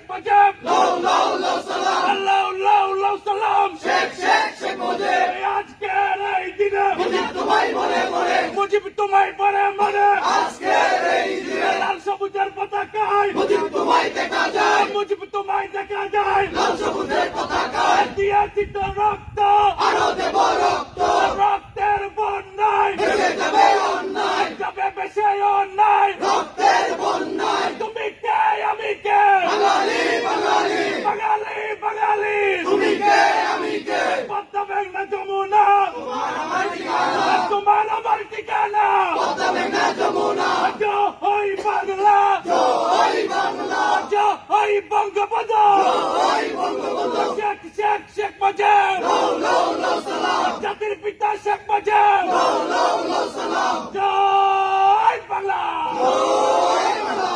মুজিব লাউ লাউ লাউ সালাম আল্লাহ লাউ সালাম শেখ শেখ শেখ মুজিব আজকের এই দিনে মুজিব তোমায় মনে মনে মুজিব তোমায় মনে মনে আজকের এই দিনে লাল সবুজের পতাকায় মুজিব তোমায় দেখা যায় মুজিব তোমায় দেখা যায় লাল সবুজের পতাকায় দিয়েছি তো রক্ত আরো দেব রক্ত রক্তের বন্যায় ভেসে যাবে অন্যায় যাবে বেশে অন্যায় রক্তের বন্যায় তুমি কে আমি কে বাঙালি বাঙালি বাঙালি বাঙালি তুমি কে আমি কে পদ্মা মেঘনা যমুনা আমার ঠিকানা তোমার আমার ঠিকানা পদ্মা মেঘনা যমুনা জয় বাংলা জয় বাংলা জয় বঙ্গবন্ধু জয় বঙ্গবন্ধু শেখ শেখ শেখ মুজিব লাউ লাউ লাউ সালাম জাতির পিতা শেখ মুজিব লাউ লাউ লাউ সালাম জয় বাংলা জয় বাংলা